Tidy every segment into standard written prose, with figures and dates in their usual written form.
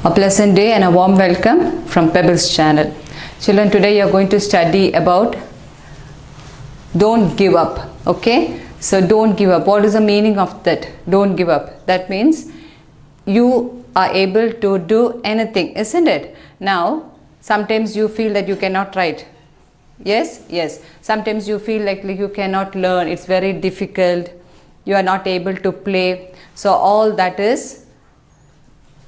A pleasant day and a warm welcome from Pebbles channel. Children, today you are going to study about don't give up. Okay, so don't give up. What is the meaning of that? Don't give up. That means you are able to do anything, isn't it? Now, sometimes you feel that you cannot write. Yes. Sometimes you feel like you cannot learn. It's very difficult. You are not able to play. So all that is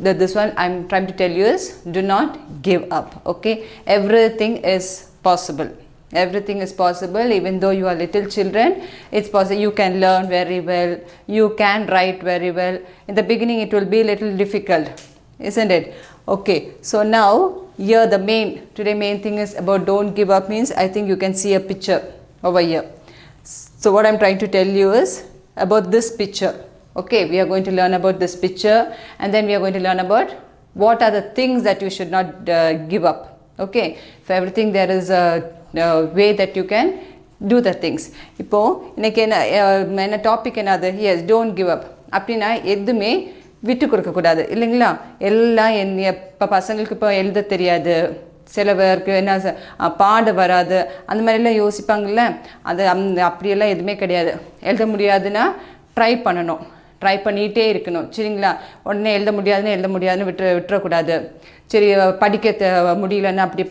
this one I'm trying to tell you is do not give up. Okay, everything is possible. Everything is possible. Even though you are little children, it's possible. You can learn very well. You can write very well. In the beginning it will be a little difficult, isn't it? Okay, so now here the main thing is about don't give up means I think you can see a picture over here. So what I'm trying to tell you is about this picture. Okay, we are going to learn about this picture and then we are going to learn about what are the things that you should not give up. Okay, for everything there is a way that you can do the things. இப்போ இன்னைக்கு என்ன topic என்னது? Yes, don't give up. அப்படினா எதுமே விட்டு கொடுக்க கூடாது இல்லைங்களா? எல்லாம் இப்போ பசங்களுக்கு இப்போ எழுத தெரியாது, சில பேருக்கு என்ன பாட வராது, அந்த மாதிரிலாம் யோசிப்பாங்கல்ல, அது அப்படியெல்லாம் எதுவுமே கிடையாது. எழுத முடியாதுன்னா ட்ரை பண்ணணும், ட்ரை பண்ணிகிட்டே இருக்கணும் சரிங்களா? உடனே எழுத முடியாதுன்னு விட்டுறக்கூடாது. சரி படிக்க முடியலன்னா அப்படி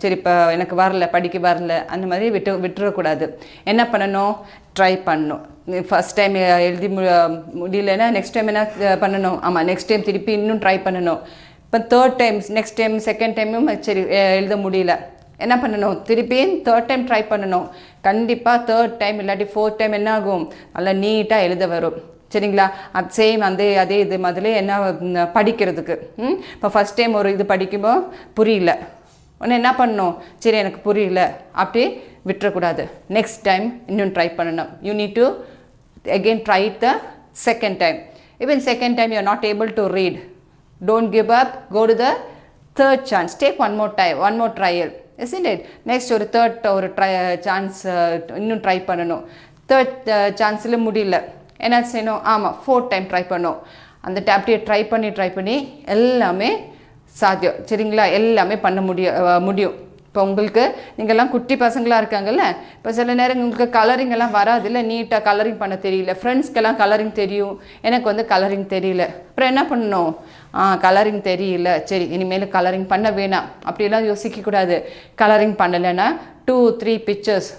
சரி இப்போ எனக்கு படிக்க வரல அந்த மாதிரி விட்டுறக்கூடாது. என்ன பண்ணணும்? ட்ரை பண்ணணும். ஃபஸ்ட் டைம் எழுதி முடியலன்னா நெக்ஸ்ட் டைம் என்ன பண்ணணும்? ஆமாம், நெக்ஸ்ட் டைம் திருப்பி இன்னும் ட்ரை பண்ணணும். இப்போ third time next time second டைமும் சரி எழுத முடியல, என்ன பண்ணணும்? திருப்பி தேர்ட் டைம் ட்ரை பண்ணணும். கண்டிப்பாக தேர்ட் டைம் இல்லாட்டி ஃபோர்த் டைம் என்ன ஆகும்? நல்லா நீட்டாக எழுத வரும் சரிங்களா? அது சேம் அதே இது மாதிரி என்ன படிக்கிறதுக்கு இப்போ ஃபஸ்ட் டைம் ஒரு இது படிக்கும்போது புரியல, ஒன்று என்ன பண்ணணும்? சரி எனக்கு புரியல அப்படி விட்டுறக்கூடாது. நெக்ஸ்ட் டைம் இன்னும் ட்ரை பண்ணணும். You need to again try the second time. Even second time you are not able to read, don't give up, go to the third chance, take one more trial, isn't it? Next ஒரு third chance இன்னும் try பண்ணணும். தேர்ட் சான்ஸில் முடியல, என்ன செய்யணும்? ஆமாம், fourth time try பண்ணணும். அந்த அப்படியே ட்ரை பண்ணி எல்லாமே சாத்தியம் சரிங்களா? எல்லாமே பண்ண முடியும். இப்போ உங்களுக்கு நீங்கள்லாம் குட்டி பசங்களாக இருக்காங்கல்ல, இப்போ சில நேரம் உங்களுக்கு கலரிங் எல்லாம் வராது இல்லை, நீட்டாக கலரிங் பண்ண தெரியல. ஃப்ரெண்ட்ஸ்க்கெல்லாம் கலரிங் தெரியும், எனக்கு கலரிங் தெரியல. அப்புறம் என்ன பண்ணணும்? கலரிங் தெரியல, சரி இனிமேல் கலரிங் பண்ண வேணாம் அப்படிலாம் யோசிக்கக்கூடாது. கலரிங் பண்ணலைன்னா 2-3 பிக்சர்ஸ்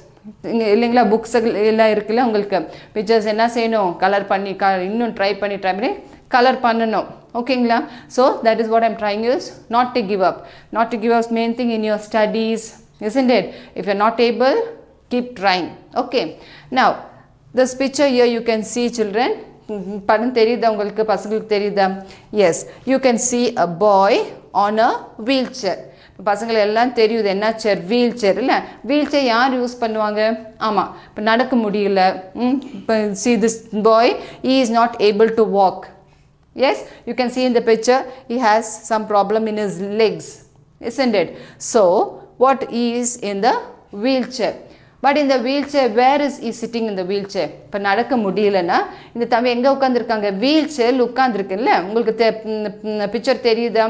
இல்லைங்களா, புக்ஸ் எல்லாம் இருக்குல்ல உங்களுக்கு, பிக்சர்ஸ் என்ன செய்யணும்? கலர் பண்ணி இன்னும் ட்ரை பண்ணி கலர் பண்ணணும். ஓகேங்களா? So that is what I'm trying use not to give up. Not to give up main thing in your studies, isn't it? If you're not able, keep trying. Okay, now this picture here you can see children, படம் தெரியுதா உங்களுக்கு? பசங்களுக்கு தெரியுதா? Yes, you can see a boy on a wheelchair. பசங்களை எல்லாம் தெரியுது என்ன சேர்? Wheel chair இல்லை? வீல் சேர் யார் யூஸ் பண்ணுவாங்க? ஆமாம், இப்போ நடக்க முடியல. இப்போ see this boy, he is not able to walk. Yes, you can see in the picture he has some problem in his legs, isn't it? So what he is in the wheelchair. But in the wheelchair, where is he sitting in the wheelchair? இப்போ நடக்க முடியலன்னா இந்த தம்பி எங்கே உட்காந்துருக்காங்க? Wheel சேரில் உட்காந்துருக்குல்ல, உங்களுக்கு picture தெரியுதா?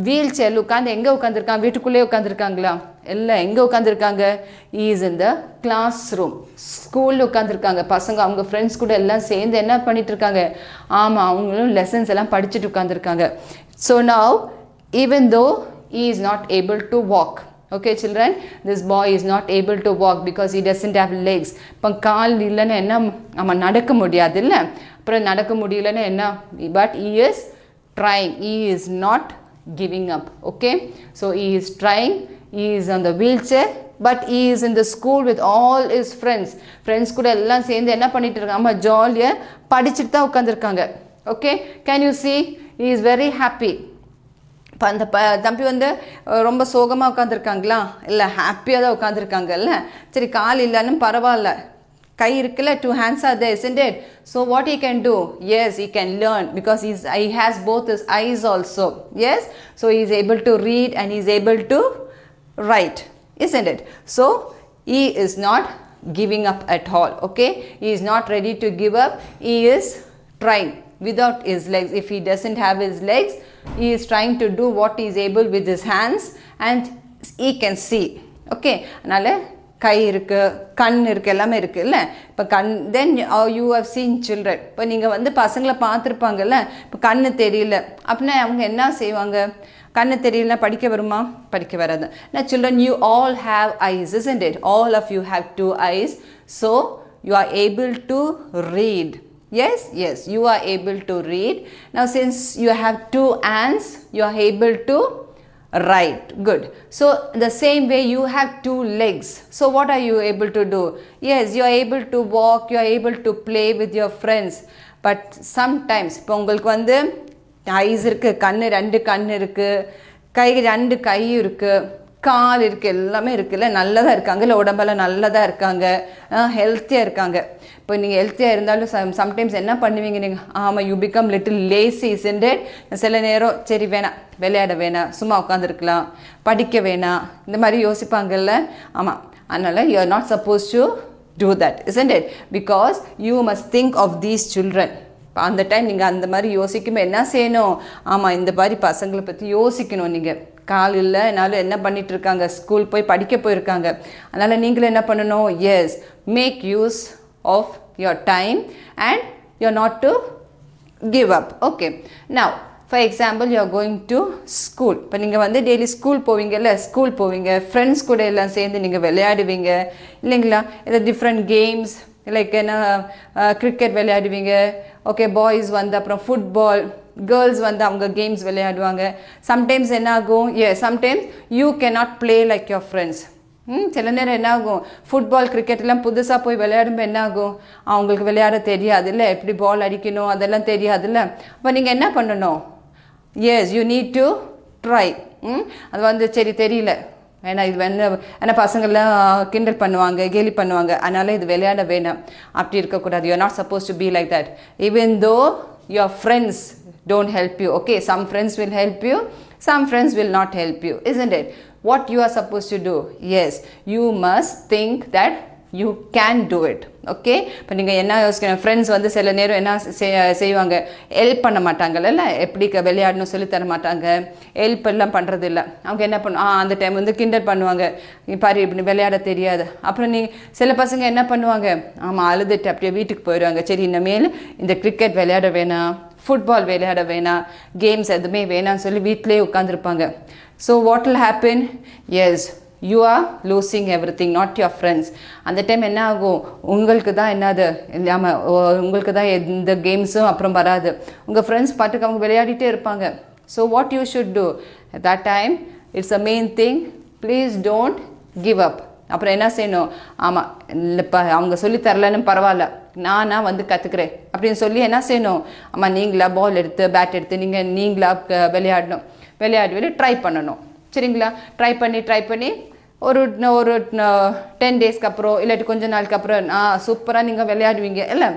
வீல் சேரில் உட்காந்து எங்கே உட்காந்துருக்காங்க? வீட்டுக்குள்ளே உட்காந்துருக்காங்களா? இல்லை, எங்கே உட்காந்துருக்காங்க? Is in the class room, ஸ்கூலில் உட்காந்துருக்காங்க. பசங்க அவங்க ஃப்ரெண்ட்ஸ் கூட எல்லாம் சேர்ந்து என்ன பண்ணிட்டு இருக்காங்க? ஆமாம், அவங்களும் லெசன்ஸ் எல்லாம் படிச்சுட்டு உட்காந்துருக்காங்க. So now even though he is not able to walk. Okay children, this boy is not able to walk because he doesn't have legs. இப்போ கால் இல்லைன்னா என்ன? ஆமாம், நடக்க முடியாது இல்லை? அப்புறம் நடக்க முடியலன்னா என்ன? But he is trying, he is not giving up. Okay, so he is trying, he is on the wheelchair, but he is in the school with all his friends கூட எல்லாம் சேர்ந்து என்ன பண்ணிட்டு இருக்காங்க? ஆமாம், ஜாலியாக படிச்சுட்டு தான் உட்காந்துருக்காங்க. Okay, can you see? he is very happy. இப்போ அந்த தம்பி ரொம்ப சோகமாக உட்காந்துருக்காங்களா? இல்லை, ஹாப்பியாக தான் உட்காந்துருக்காங்கல்ல. சரி, கால் இல்லைன்னு பரவாயில்ல, கை இருக்குல்ல, 2 hands are there, isn't it? So what he can do? Yes, he can learn because he has both his eyes also. Yes, so he is able to read and he is able to write, isn't it? So he is not giving up at all. Okay, he is not ready to give up, he is trying. without his legs. If he doesn't have his legs, he is trying to do what he is able with his hands and he can see. Okay, அதனால கை இருக்கு, கண் இருக்கு, எல்லாமே இருக்கு இல்லை. இப்போ கண் then you have seen children. இப்போ நீங்கள் வந்து பசங்களை பார்த்துருப்பாங்கல்ல, இப்போ கண்ணு தெரியல அப்படின்னா அவங்க என்ன செய்வாங்க? கண்ணு தெரியலனா படிக்க வருமா? படிக்க வராது. Now children, you all have eyes, isn't it? All of you have 2 eyes, so you are able to read. Yes, yes, you are able to read. Now since you have 2 hands, you are able to write. Good. So the same way you have 2 legs. So what are you able to do? Yes, you are able to walk, you are able to play with your friends. But sometimes இப்போ உங்களுக்கு வந்து ice இருக்குது, கண் 2 கண் இருக்குது, கை 2 கை இருக்குது, கால் இருக்குது, எல்லாமே இருக்குல்ல, நல்லதாக இருக்காங்க, இல்லை உடம்பெல்லாம் நல்லதாக இருக்காங்க, ஹெல்த்தியாக இருக்காங்க. இப்போ நீங்கள் ஹெல்த்தியாக இருந்தாலும் சம்டைம்ஸ் என்ன பண்ணுவீங்க நீங்கள்? ஆமாம், you become little lazy, isn't it? சில நேரம் சரி வேணாம், விளையாட வேணாம், சும்மா உட்காந்துருக்கலாம், படிக்க வேணாம், இந்த மாதிரி யோசிப்பாங்கல்ல. ஆமாம், அதனால் you are not suppose to do that, isn't it? Because you must think of these children. அந்த டைம் நீங்கள் அந்த மாதிரி யோசிக்கும்போது என்ன செய்யணும்? ஆமாம், இந்த மாதிரி பசங்களை பற்றி யோசிக்கணும். நீங்கள் காலையில் என்னால் என்ன பண்ணிகிட்ருக்காங்க? ஸ்கூல் போய் படிக்க போயிருக்காங்க. அதனால் நீங்களும் என்ன பண்ணணும்? Yes, make use of your time and you are not to give up. Okay, now for example you are going to school. இப்போ நீங்கள் வந்து டெய்லி ஸ்கூல் போவீங்கல்ல, ஸ்கூல் போவீங்க, ஃப்ரெண்ட்ஸ் கூட எல்லாம் சேர்ந்து நீங்கள் விளையாடுவீங்க இல்லைங்களா? ஏதாவது டிஃப்ரெண்ட் கேம்ஸ் லைக் என்ன கிரிக்கெட் விளையாடுவீங்க. ஓகே, பாய்ஸ் வந்து அப்புறம் ஃபுட்பால், கேர்ள்ஸ் வந்து அவங்க கேம்ஸ் விளையாடுவாங்க. சம்டைம்ஸ் என்ன ஆகும்? Sometimes you cannot play like your friends. சில நேரம் என்ன ஆகும்? ஃபுட்பால் கிரிக்கெட்லாம் புதுசாக போய் விளையாடும்போது என்ன ஆகும்? அவங்களுக்கு விளையாட தெரியாது இல்லை, எப்படி பால் அடிக்கணும் அதெல்லாம் தெரியாதுல்ல. அப்போ நீங்கள் என்ன பண்ணணும்? Yes, you need to try. அது வந்து சரி தெரியல, ஏன்னா இது ஏன்னா பசங்கள்லாம் கிண்டல் பண்ணுவாங்க, கேலி பண்ணுவாங்க, அதனால் இது விளையாட வேணாம். அப்படி இருக்கக்கூடாது. You are not suppose to be like that. Even though your friends don't help you. Okay, some friends will help you, some friends will not help you, isn't it? What you are supposed to do? Yes, you must think that you can do it. Okay, இப்போ நீங்கள் என்ன யோசிக்கணும்? Friends வந்து சில நேரம் என்ன செய்வாங்க? Help பண்ண மாட்டாங்கல்ல, எப்படி விளையாடணும் சொல்லி தர மாட்டாங்க, ஹெல்ப் எல்லாம் பண்ணுறது இல்லை. அவங்க என்ன பண்ணுவோம்? அந்த டைம் வந்து கிண்டல் பண்ணுவாங்க, பாரு இப்படி விளையாட தெரியாது. அப்புறம் சில பசங்க என்ன பண்ணுவாங்க? ஆமாம், அழுதுட்டு அப்படியே வீட்டுக்கு போயிடுவாங்க. சரி, இனிமேல் இந்த கிரிக்கெட் விளையாட வேணாம், ஃபுட்பால் விளையாட வேணாம், கேம்ஸ் எதுவுமே வேணாம்னு சொல்லி வீட்டிலே உட்காந்துருப்பாங்க. So what will happen? Yes, you are losing everything, not your friends. அந்த டைம் என்ன ஆகும்? உங்களுக்கு தான் என்னது இல்லாமல் உங்களுக்கு தான் எந்த கேம்ஸும் அப்புறம் வராது. உங்கள் ஃப்ரெண்ட்ஸ் பாட்டுக்கு அவங்க விளையாடிட்டே இருப்பாங்க. So what you should do at that time? It's the main thing. Please don't give up. அப்புறம் என்ன செய்யணும்? ஆமாம், இல்லைப்பா அவங்க சொல்லி தரலன்னு பரவாயில்ல, நானாக வந்து கற்றுக்குறேன் அப்படின்னு சொல்லி என்ன செய்யணும்? ஆமாம், நீங்களா பால் எடுத்து பேட் எடுத்து நீங்களா விளையாடணும். விளையாடி ட்ரை பண்ணணும். சரிங்களா? ட்ரை பண்ணி ஒரு 10 டேஸ்க்கு அப்புறம் இல்லாட்டி கொஞ்ச நாளுக்கு அப்புறம் சூப்பராக நீங்கள் விளையாடுவீங்க இல்லை?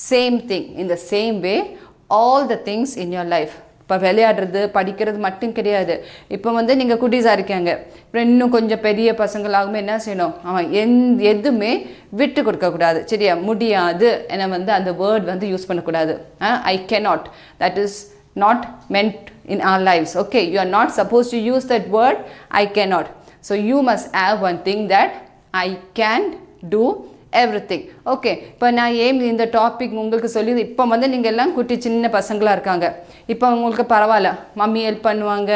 சேம் திங், இந்த same way all the things in your life. இப்போ விளையாடுறது படிக்கிறது மட்டும் கிடையாது. இப்போ வந்து நீங்கள் குட்டீஸாக இருக்காங்க, அப்புறம் இன்னும் கொஞ்சம் பெரிய பசங்களாகுமே என்ன செய்யணும்? எதுவுமே விட்டு கொடுக்கக்கூடாது. சரியா? முடியாது என வந்து அந்த வேர்ட் வந்து யூஸ் பண்ணக்கூடாது. I cannot, that is not meant in our lives. Okay, you are not supposed to use that word I cannot. So you must have one thing that I can do everything. Okay, இப்போ நான் இந்த topic உங்களுக்கு சொல்லி இப்போ வந்து நீங்கள் எல்லாம் குட்டி சின்ன பசங்களாக இருக்காங்க. இப்போ உங்களுக்கு பரவாயில்ல, மம்மி ஹெல்ப் பண்ணுவாங்க,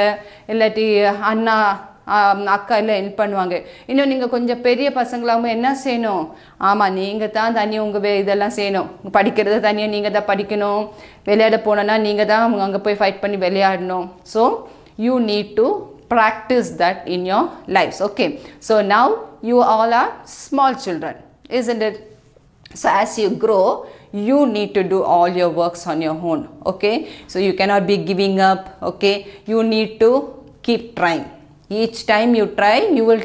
இல்லாட்டி அண்ணா அக்கா எல்லாம் ஹெல்ப் பண்ணுவாங்க. இன்னும் நீங்கள் கொஞ்சம் பெரிய பசங்களாகவும் என்ன செய்யணும்? ஆமாம், நீங்கள் தான் தனியாக உங்கள் இதெல்லாம் செய்யணும். படிக்கிறது தனியாக நீங்கள் தான் படிக்கணும், விளையாட போனோன்னா நீங்கள் தான் அங்கே போய் ஃபைட் பண்ணி விளையாடணும். So you need to practice that in your lives. Okay, so now you all are small children, isn't it? So as you grow, you need to do all your works on your own. Okay, so you cannot be giving up. Okay, you need to keep trying. Each time you try, you will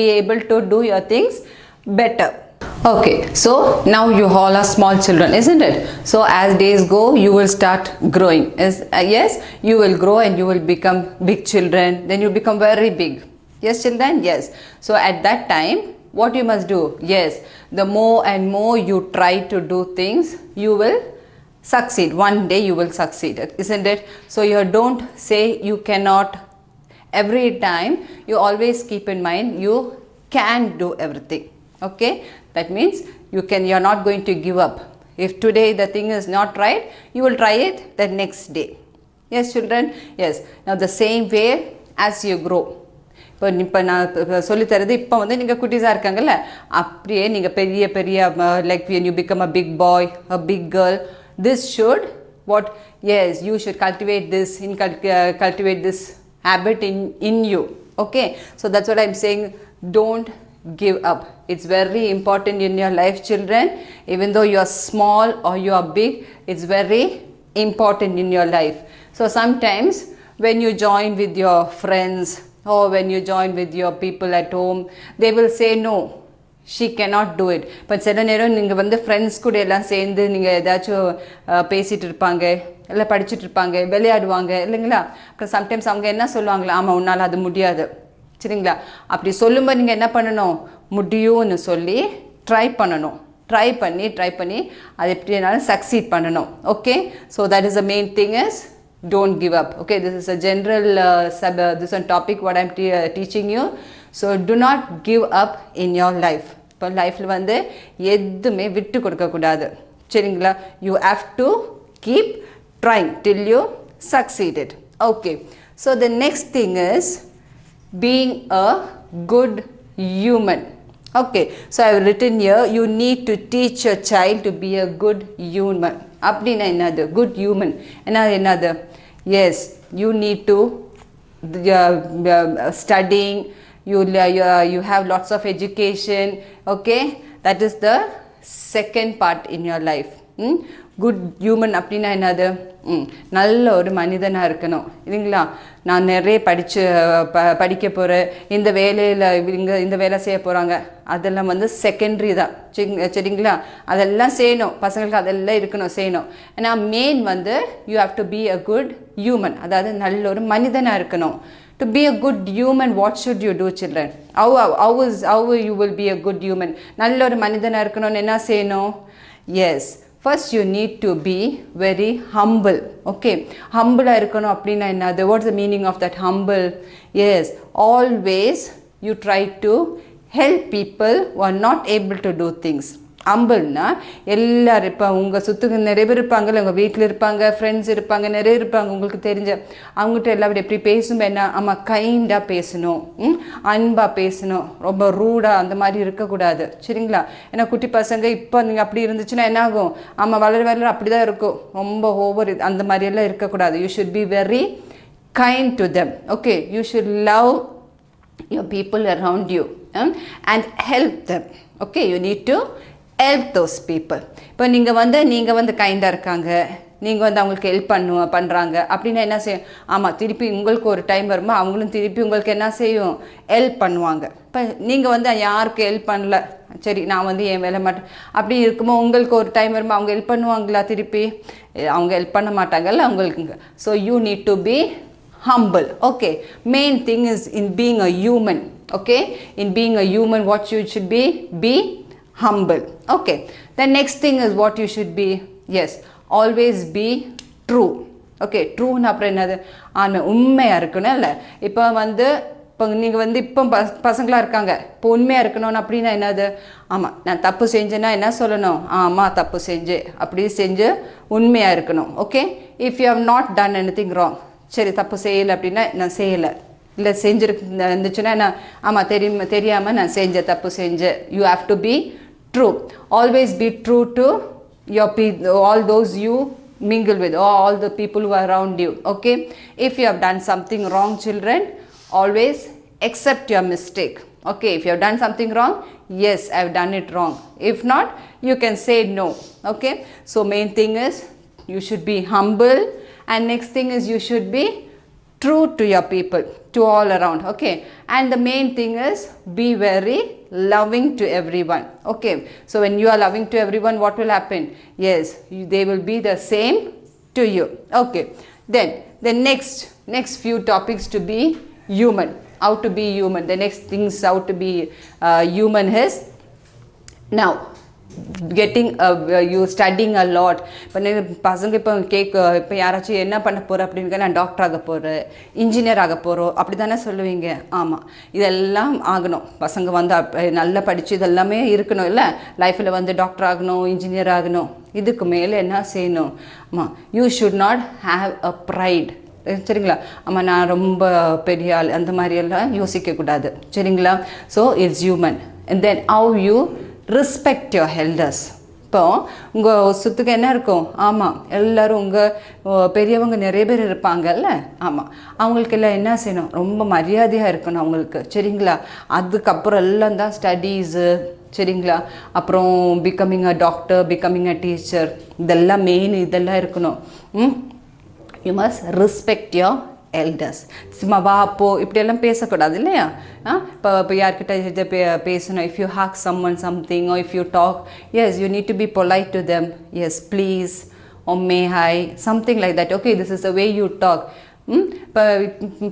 be able to do your things better. Okay, so now you all are small children, isn't it? So as days go, you will start growing. Yes, you will grow and you will become big children. Then you become very big. Yes, children? Yes. So at that time, what you must do? Yes, the more and more you try to do things, you will succeed. One day you will succeed, isn't it? So you don't say you cannot. Every time you always keep in mind you can do everything. Okay, that means you're not going to give up. If today the thing is not right, you will try it the next day. Yes, children. Yes. Now the same way as you grow. இப்போ நான் சொல்லித்தரது இப்போ வந்து நீங்கள் குட்டீஸாக இருக்காங்கல்ல, அப்படியே நீங்கள் பெரிய பெரிய like when you become a big boy, a big girl, this should what? Yes, you should cultivate this, cultivate this habit in you. Okay, so that's what I'm saying. Don't give up. It's very important in your life, children. Even though you are small or you are big, it's very important in your life. So sometimes when you join with your friends or when you join with your people at home, they will say no, she cannot do it. But சில நேரம் நீங்கள் வந்து friends கூட எல்லாம் சேர்ந்து நீங்கள் ஏதாச்சும் பேசிகிட்டு இருப்பாங்க, இல்லை படிச்சுட்டு இருப்பாங்க, விளையாடுவாங்க இல்லைங்களா. அப்புறம் சம்டைம்ஸ் அவங்க என்ன சொல்லுவாங்களா, ஆமாம் உன்னால் அது முடியாது, சரிங்களா. அப்படி சொல்லும்போது நீங்கள் என்ன பண்ணணும், முடியும்னு சொல்லி ட்ரை பண்ணணும். ட்ரை பண்ணி அது எப்படினாலும் சக்சீட் பண்ணணும். Okay, so that is the main thing is don't give up. Okay, this is a general this one topic what I'm teaching you. So do not give up in your life. இப்போ லைஃப்பில் வந்து எதுவுமே விட்டு கொடுக்கக்கூடாது, சரிங்களா. you have to keep trying till you succeeded. Okay, so the next thing is being a good human. Okay, so I have written here, you need to teach your child to be a good human. அப்படின்னா என்னது good human? என்னது? Yes, you need to studying, you have lots of education. Okay, that is the second part in your life. Good human அப்படின்னா என்னது, நல்ல ஒரு மனிதனாக இருக்கணும் இல்லைங்களா. நான் நிறைய படிக்க போகிறேன், இந்த வேலையில் இந்த வேலை செய்ய போகிறாங்க, அதெல்லாம் வந்து செகண்டரி தான், சரிங்களா. அதெல்லாம் செய்யணும், பசங்களுக்கு அதெல்லாம் இருக்கணும், செய்யணும். ஏன்னா மெயின் வந்து you have to be a good human, அதாவது நல்ல ஒரு மனிதனாக இருக்கணும். To be a good human, what should you do, children? How you will be a good human? நல்ல ஒரு மனிதனாக இருக்கணும்னு என்ன செய்யணும்? Yes, first you need to be very humble. Okay, humble இருக்கணும் அப்படின்னா என்னது? What's the meaning of that humble? Yes, always you try to help people who are not able to do things. ஹம்பிள்னா எல்லோரும் இப்போ உங்கள் சுற்றுக்கு நிறைய பேர் இருப்பாங்கல்ல, உங்கள் வீட்டில் இருப்பாங்க, ஃப்ரெண்ட்ஸ் இருப்பாங்க, நிறைய இருப்பாங்க உங்களுக்கு தெரிஞ்ச. அவங்ககிட்ட எல்லாரும் எப்படி பேசும்போது என்ன, ஆமாம் கைண்டாக பேசணும், அன்பாக பேசணும், ரொம்ப ரூடாக அந்த மாதிரி இருக்கக்கூடாது, சரிங்களா. ஏன்னா குட்டி பசங்க இப்போ நீங்கள் அப்படி இருந்துச்சுன்னா என்ன ஆகும், ஆமாம் வளர அப்படி தான் இருக்கும், ரொம்ப ஓவர் அந்த மாதிரியெல்லாம் இருக்கக்கூடாது. You should be very kind to them. Okay, you should love your people around you and help them. Okay, you need to help those people. இப்போ நீங்கள் வந்து கைண்டாக இருக்காங்க, நீங்கள் வந்து அவங்களுக்கு ஹெல்ப் பண்ணுறாங்க அப்படின்னா என்ன செய்யும், ஆமாம் திருப்பி உங்களுக்கு ஒரு டைம் வருமா அவங்களும் திருப்பி உங்களுக்கு என்ன செய்யும், ஹெல்ப் பண்ணுவாங்க. இப்போ நீங்கள் வந்து யாருக்கு ஹெல்ப் பண்ணல, சரி நான் வந்து என் வேலை மாட்டேன் அப்படி இருக்கும்போது உங்களுக்கு ஒரு டைம் வருமா அவங்க ஹெல்ப் பண்ணுவாங்களா, திருப்பி அவங்க ஹெல்ப் பண்ண மாட்டாங்கல்ல உங்களுக்கு. So you need to be humble. Okay, main thing is in being a human. Okay, in being a human what you should be humble. Okay, the next thing is what you should be. Yes, always be true. Okay, true na apra enadhu ஆன்மை உண்மையாக இருக்கணும் இல்லை. இப்போ நீங்கள் வந்து இப்போ பசங்களாக இருக்காங்க, இப்போ உண்மையாக இருக்கணும் அப்படின்னா என்னது, ஆமாம் நான் தப்பு செஞ்சேன்னா என்ன சொல்லணும், ஆமாம் தப்பு செஞ்சு அப்படி செஞ்சு உண்மையாக இருக்கணும். Okay, if you have not done anything wrong, சரி தப்பு செய்யலை அப்படின்னா நான் செய்யலை, இல்லை இருந்துச்சுன்னா நான் ஆமாம் தெரியாமல் நான் தப்பு செஞ்சேன். You have to be true. Always be true to your all those you mingle with, all the people who are around you. Okay, if you have done something wrong, children, always accept your mistake. Okay, if you have done something wrong, yes I have done it wrong. If not, you can say no. Okay, so main thing is you should be humble. And next thing is you should be true to your people, to all around. Okay, and the main thing is be very loving to everyone. Okay, so when you are loving to everyone, what will happen? Yes, they will be the same to you. Okay, then the next few topics to be human, how to be human. The next things how to be human is, now getting you studying a lot. இப்போ பசங்க இப்போ யாராச்சும் என்ன பண்ண போகிற அப்படின்னு நான் doctor ஆக போகிறேன், இன்ஜினியர் ஆக போகிறோம் அப்படி தானே சொல்லுவீங்க. ஆமாம், இதெல்லாம் ஆகணும். பசங்க வந்து நல்லா படித்து இதெல்லாமே இருக்கணும் இல்லை, லைஃப்பில் வந்து டாக்டர் ஆகணும், இன்ஜினியர் ஆகணும். இதுக்கு மேலே என்ன செய்யணும்? ஆமாம், you should not have a fried. சரிங்களா? ஆமாம், நான் ரொம்ப பெரிய ஆள் அந்த மாதிரியெல்லாம் யோசிக்கக்கூடாது. சரிங்களா? So it's human. And then how you respect your elders. இப்போ உங்கள் சுற்றுக்கு என்ன இருக்கும்? ஆமாம், எல்லோரும் உங்கள் பெரியவங்க நிறைய பேர் இருப்பாங்கல்ல. ஆமாம், அவங்களுக்கெல்லாம் என்ன செய்யணும்? ரொம்ப மரியாதையாக இருக்கணும் அவங்களுக்கு. சரிங்களா? அதுக்கப்புறம் எல்லாம் தான் ஸ்டடீஸு. சரிங்களா? அப்புறம் becoming a doctor, becoming a teacher, இதெல்லாம் மெயின் இதெல்லாம் இருக்கணும். You must respect your elders. சும்மா வா அப்போ இப்படியெல்லாம் பேசக்கூடாது இல்லையா? இப்போ யார்கிட்ட பேசணும். If you ask someone something, if you talk, yes you need to be polite to them. Yes please, oh may I, something like that. Okay, this is the way you talk. இப்போ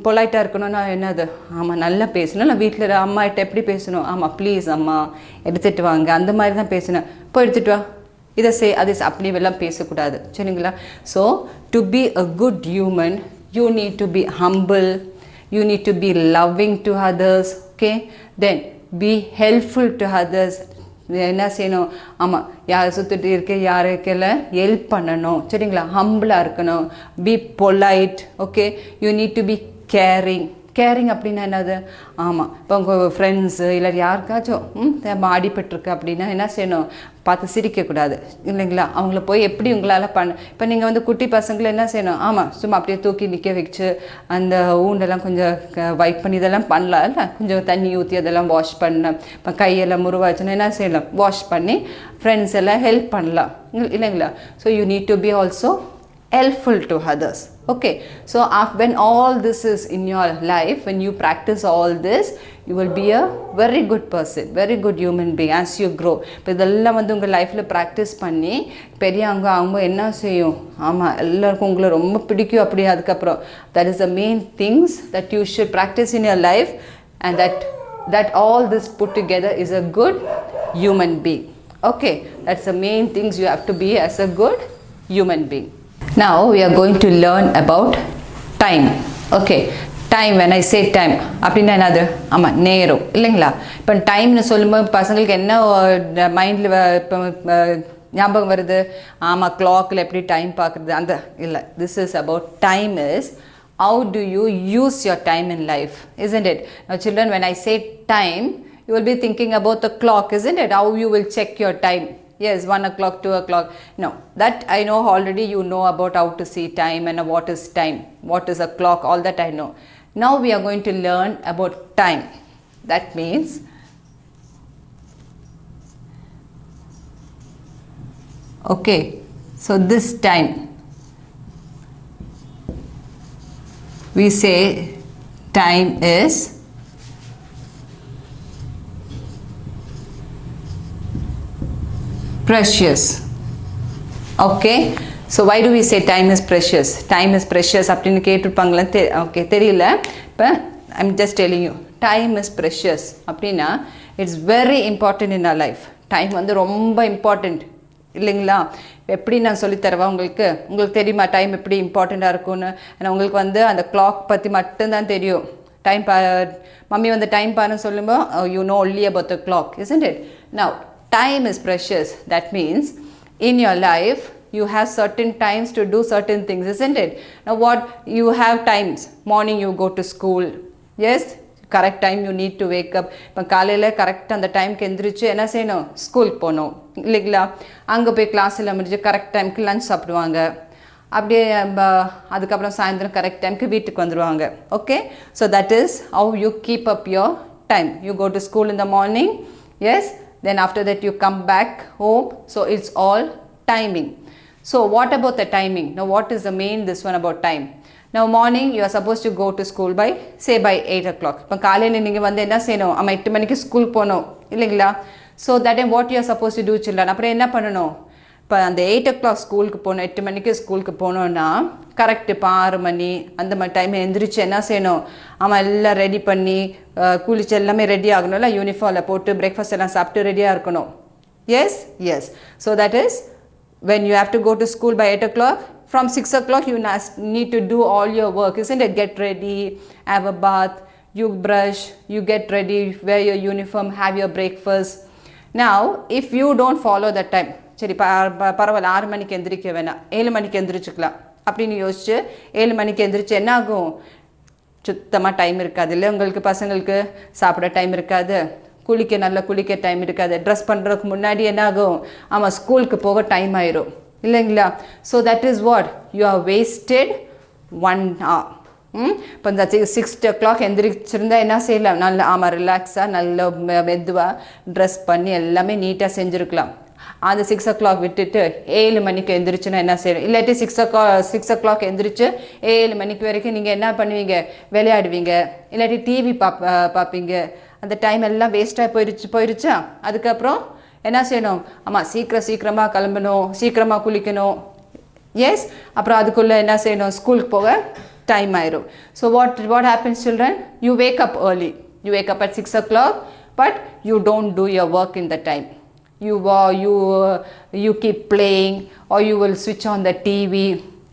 பொலைட்டாக இருக்கணும்னா என்னது? ஆமாம், நல்லா பேசணும். இல்லை வீட்டில் அம்மாகிட்ட எப்படி பேசணும்? ஆமாம், ப்ளீஸ் அம்மா எடுத்துகிட்டு வாங்க, அந்த மாதிரி தான் பேசணும். இப்போ எடுத்துகிட்டு வா, இதை அது அப்படி எல்லாம் பேசக்கூடாது. சரிங்களா? So to be a good human, you need to be humble, you need to be loving to others. Okay, then be helpful to others. என்ன செய்யணும்? ஆமாம், யாரை சுற்றிட்டு இருக்க யாருக்கெல்லாம் ஹெல்ப் பண்ணணும். சரிங்களா? ஹம்பிளாக இருக்கணும். Be polite. Okay, you need to be caring. Caring அப்படின்னா என்னது? ஆமாம், இப்போ உங்கள் ஃப்ரெண்ட்ஸு இல்லை யாருக்காச்சும் அடிபட்டிருக்கு அப்படின்னா என்ன செய்யணும்? பார்த்து சிரிக்கக்கூடாது இல்லைங்களா? அவங்கள போய் எப்படி உங்களால் இப்போ நீங்கள் வந்து குட்டி பசங்களை என்ன செய்யணும்? ஆமாம், சும்மா அப்படியே தூக்கி நிற்க வச்சு அந்த ஊண்டெல்லாம் கொஞ்சம் வைப் பண்ணி இதெல்லாம் பண்ணலாம் இல்லை, கொஞ்சம் தண்ணி ஊற்றி அதெல்லாம் வாஷ் பண்ண, இப்போ கையெல்லாம் முருவாச்சுன்னா என்ன செய்யலாம்? வாஷ் பண்ணி ஃப்ரெண்ட்ஸ் எல்லாம் ஹெல்ப் பண்ணலாம் இல்லைங்களா? So you need to be also helpful to others. Okay, so when all this is in your life, when you practice all this, you will be a very good person, very good human being as you grow. இப்போ இதெல்லாம் வந்து உங்கள் லைஃப்பில் practice பண்ணி பெரியவங்க அவங்க என்ன செய்யும்? ஆமாம், எல்லாருக்கும் உங்களை ரொம்ப பிடிக்கும். அப்படி அதுக்கப்புறம் that is the main things that you should practice in your life, and that all this put together is a good human being. Okay, that's the main things you have to be as a good human being. Now we are going to learn about time. Okay, time, when I say time அப்படின்னா என்னது? ஆமாம், நேரம் இல்லைங்களா? இப்போ டைம்னு சொல்லும்போது பசங்களுக்கு என்ன மைண்டில் இப்போ ஞாபகம் வருது? ஆமாம், கிளாக்கில் எப்படி டைம் பார்க்குறது அந்த இல்லை. This is about time is how do you use your time in life, isn't it? Now children, when I say time, you will be thinking about the clock, isn't it? How you will check your time. Yes, 1 o'clock, 2 o'clock. No, that I know already. You know about how to see time and what is time, what is a clock, all that I know. Now we are going to learn about time. That means okay, so this time we say time is precious. Okay, so why do we say time is precious? Time is precious அப்படின்னு கேட்டிருப்பாங்களா? Okay, தெரியல. இப்போ I'm just telling you, time is precious அப்படின்னா it's very important in our life. Time வந்து ரொம்ப important இல்லைங்களா? எப்படி நான் சொல்லித்தரவா உங்களுக்கு தெரியுமா டைம் எப்படி இம்பார்ட்டண்ட்டாக இருக்கும்னு? ஏன்னா உங்களுக்கு வந்து அந்த கிளாக் பற்றி மட்டும்தான் தெரியும். டைம் மம்மி வந்து டைம் பாருன்னு சொல்லும்போது you know only about the clock, isn't it? Now time is precious. That means in your life you have certain times to do certain things, isn't it? Now what you have times, morning you go to school, yes, correct time you need to wake up. இப்போ காலையில் கரெக்டாக அந்த டைமுக்கு எந்திரிச்சு என்ன செய்யணும்? ஸ்கூலுக்கு போகணும் இல்லைங்களா? அங்கே போய் கிளாஸில் முடிஞ்சு கரெக்ட் டைமுக்கு லஞ்ச் சாப்பிடுவாங்க. அப்படியே அதுக்கப்புறம் சாயந்தரம் கரெக்ட் டைமுக்கு வீட்டுக்கு வந்துடுவாங்க. Okay, so that is how you keep up your time. You go to school in the morning, yes, then after that you come back home. So it's all timing. So what about the timing? Now what is the main this one about time? Now morning you are supposed to go to school by say by 8 o'clock. இப்போ காலையில் நீங்கள் வந்து என்ன செய்யணும்? ஆமாம், 8 மணிக்கு school போகணும் இல்லைங்களா? So that time what you are supposed to do children? அப்புறம் என்ன பண்ணணும்? இப்போ அந்த 8 o'clock ஸ்கூலுக்கு போகணும், 8 மணிக்கு ஸ்கூலுக்கு போகணுன்னா கரெக்டு இப்போ 6 மணி அந்த மாதிரி டைம் எந்திரிச்சு என்ன செய்யணும்? ஆமாம், எல்லாம் ரெடி பண்ணி குளிச்சு எல்லாமே ரெடி ஆகணும்ல, யூனிஃபார்மில் போட்டு பிரேக்ஃபாஸ்ட் எல்லாம் சாப்பிட்டு ரெடியாக இருக்கணும் Yes? Yes. So that is when you have to go to school by 8 o'clock, from 6 o'clock you need to do all your work, isn't it? Get ready, have a bath, you brush, you get ready, wear your uniform, have your breakfast. Now, if you don't follow that time, சரி பரவாயில்ல 6 மணிக்கு எந்திரிக்க வேணாம் 7 மணிக்கு எந்திரிச்சுக்கலாம் அப்படின்னு யோசிச்சு 7 மணிக்கு எந்திரிச்சு என்ன ஆகும்? சுத்தமாக டைம் இருக்காது இல்லை உங்களுக்கு, பசங்களுக்கு சாப்பிட டைம் இருக்காது, குளிக்க டைம் இருக்காது, ட்ரெஸ் பண்ணுறதுக்கு முன்னாடி என்ன ஆகும்? ஆமாம், ஸ்கூலுக்கு போக டைம் ஆயிரும் இல்லைங்களா? So that is what you are wasted 1 hour. இப்போ இந்த 6 o'clock எந்திரிச்சிருந்தா என்ன செய்யலாம்? நல்ல ஆமாம் ரிலாக்ஸாக நல்ல மெதுவாக ட்ரெஸ் பண்ணி எல்லாமே நீட்டாக செஞ்சுருக்கலாம். அந்த 6 o'clock விட்டுட்டு 7 மணிக்கு எந்திரிச்சுன்னா என்ன செய்யணும்? இல்லாட்டி 6 o'clock எந்திரிச்சு 7 மணிக்கு வரைக்கும் நீங்கள் என்ன பண்ணுவீங்க? விளையாடுவீங்க, இல்லாட்டி டிவி பார்ப்பீங்க. அந்த டைம் எல்லாம் வேஸ்ட்டாக போயிடுச்சா? அதுக்கப்புறம் என்ன செய்யணும்? ஆமாம், சீக்கிரமாக கிளம்பணும், சீக்கிரமாக குளிக்கணும். எஸ், அப்புறம் அதுக்குள்ளே என்ன செய்யணும்? ஸ்கூலுக்கு போக டைம் ஆயிரும். So what happens children? You wake up early, you wake up at 6 o'clock, but you don't do your work in the time. You keep playing, or you will switch on the TV.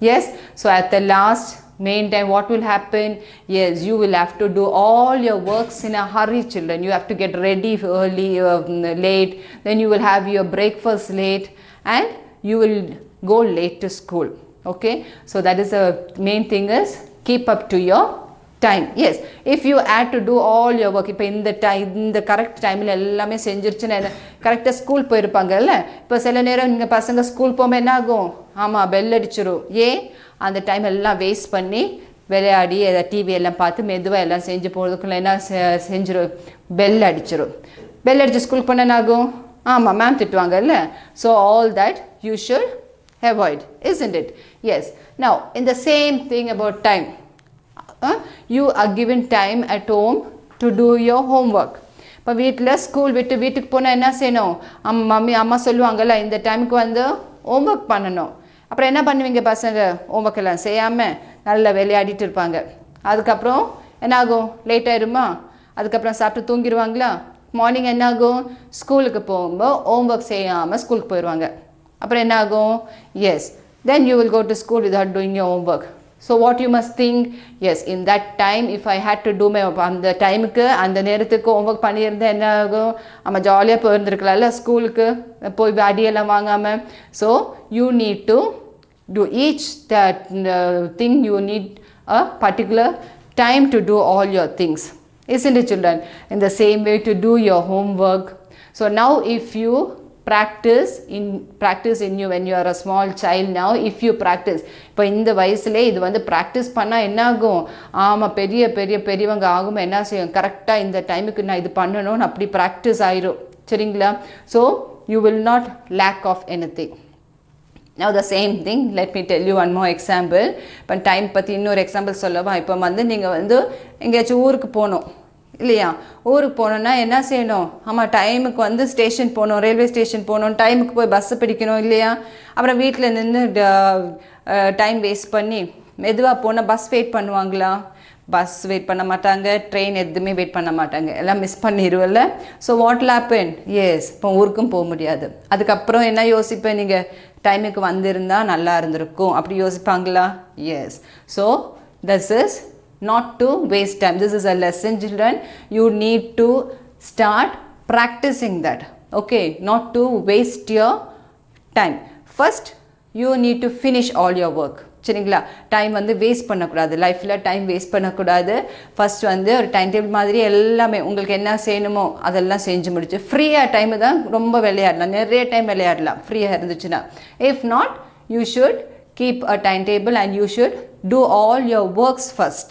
Yes, so at the last main time what will happen? Yes, you will have to do all your works in a hurry, children. You have to get ready early, late, then you will have your breakfast late, and you will go late to school. Okay, so that is the main thing, is keep up to your time. Yes, if you had to do all your work, இப்போ இந்த correct டைமில் எல்லாமே செஞ்சிருச்சுன்னா கரெக்டாக school போயிருப்பாங்கல்ல. இப்போ சில நேரம் நீங்கள் பசங்க ஸ்கூல் போகும்போது என்ன ஆகும்? ஆமாம், பெல் அடிச்சிடும். ஏன்? அந்த டைம் எல்லாம் வேஸ்ட் பண்ணி விளையாடி டிவி எல்லாம் பார்த்து மெதுவாக எல்லாம் செஞ்சு போகிறதுக்குள்ள என்ன செஞ்சிடும்? பெல் அடிச்சிடும். பெல் அடிச்சு ஸ்கூல் போனால் என்ன ஆகும்? ஆமாம், மேம் திட்டுவாங்கல்ல. So all that you should avoid, isn't it? Yes. Now, in the same thing about time, you are given time at home to do your homework. இப்போ வீட்டில் ஸ்கூல் விட்டு வீட்டுக்கு போனால் என்ன செய்யணும்? அம்மா சொல்லுவாங்கள்ல, இந்த டைமுக்கு வந்து ஹோம்ஒர்க் பண்ணணும். அப்புறம் என்ன பண்ணுவீங்க? பசங்க ஹோம்ஒர்க் எல்லாம் செய்யாமல் நல்லா விளையாடிட்டு இருப்பாங்க. அதுக்கப்புறம் என்ன ஆகும்? லேட் ஆயிடுமா? அதுக்கப்புறம் சாப்பிட்டு தூங்கிடுவாங்களா? மார்னிங் என்ன ஆகும்? ஸ்கூலுக்கு போகும்போது ஹோம்ஒர்க் செய்யாமல் ஸ்கூலுக்கு போயிடுவாங்க. அப்புறம் என்ன ஆகும்? Yes, then you will go to school without doing your homework. So what you must think? Yes, in that time if I had to do my அந்த டைமுக்கு அந்த நேரத்துக்கு ஹோம்ஒர்க் பண்ணியிருந்தேன் என்ன ஆகும்? நம்ம ஜாலியாக போயிருந்துருக்கலாம்ல ஸ்கூலுக்கு போய் அடியெல்லாம் வாங்காமல். So you need to do each thing. You need a particular time to do all your things, isn't it, children? In the same way to do your homework. So now if you practice in you when you are a small child, now if you practice, இப்போ இந்த வயசுலே இது வந்து practice பண்ணால் என்ன ஆகும்? ஆமாம், பெரியவங்க ஆகும் என்ன செய்யும்? கரெக்டாக இந்த டைமுக்கு நான் இது பண்ணணும்னு அப்படி ப்ராக்டிஸ் ஆயிரும். சரிங்களா? So you will not lack of anything. Now the same thing, let me tell you one more example. இப்போ டைம் பற்றி இன்னொரு எக்ஸாம்பிள் சொல்லவா? இப்போ வந்து நீங்கள் வந்து எங்கேயாச்சும் ஊருக்கு போகணும் இல்லையா? ஊருக்கு போகணுன்னா என்ன செய்யணும்? ஆமாம், டைமுக்கு வந்து ஸ்டேஷன் போகணும், ரயில்வே ஸ்டேஷன் போகணும், டைமுக்கு போய் பஸ்ஸு பிடிக்கணும் இல்லையா? அப்புறம் வீட்டில் நின்று டைம் வேஸ்ட் பண்ணி மெதுவாக போனால் பஸ் வெயிட் பண்ணுவாங்களா? பஸ் வெயிட் பண்ண மாட்டாங்க, ட்ரெயின் எதுவுமே வெயிட் பண்ண மாட்டாங்க, எல்லாம் மிஸ் பண்ணிடுவல்ல. So what happen? எஸ், இப்போ ஊருக்கும் போக முடியாது. அதுக்கப்புறம் என்ன யோசிப்பேன்? நீங்கள் டைமுக்கு வந்திருந்தால் நல்லா இருந்திருக்கும் அப்படி யோசிப்பாங்களா? Yes. So this is not to waste time. This is a lesson, children. You need to start practicing that. Okay, not to waste your time. First, you need to finish all your work. சரிங்களா? Time வந்து waste பண்ணக்கூடாது, லைஃப்பில் time waste பண்ணக்கூடாது. First வந்து ஒரு time table மாதிரி எல்லாமே உங்களுக்கு என்ன செய்யணுமோ அதெல்லாம் செஞ்சு முடிச்சு ஃப்ரீயாக டைமு தான் ரொம்ப விளையாடலாம், நிறைய டைம் விளையாடலாம் ஃப்ரீயாக இருந்துச்சுன்னா. If not, you should keep a timetable and you should do all your works first,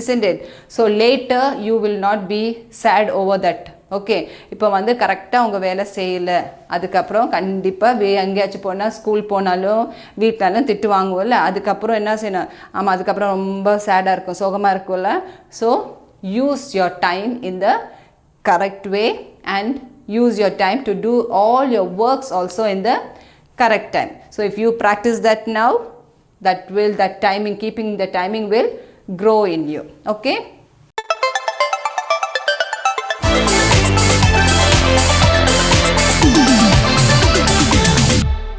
isn't it? So later you will not be sad over that. Okay, இப்போ வந்து கரெக்டாக உங்கள் வேலை செய்யலை, அதுக்கப்புறம் கண்டிப்பாக எங்கேயாச்சும் போனால் ஸ்கூல் போனாலும் வீட்டிலலாம் திட்டு வாங்குவோம்ல, அதுக்கப்புறம் என்ன செய்யணும்? ஆமாம், அதுக்கப்புறம் ரொம்ப சேடாக இருக்கும், சோகமாக இருக்கும்ல. So use your time in the correct way and use your time to do all your works also in the correct time. So if you practice that now, that timing, keeping the timing will grow in you. Okay.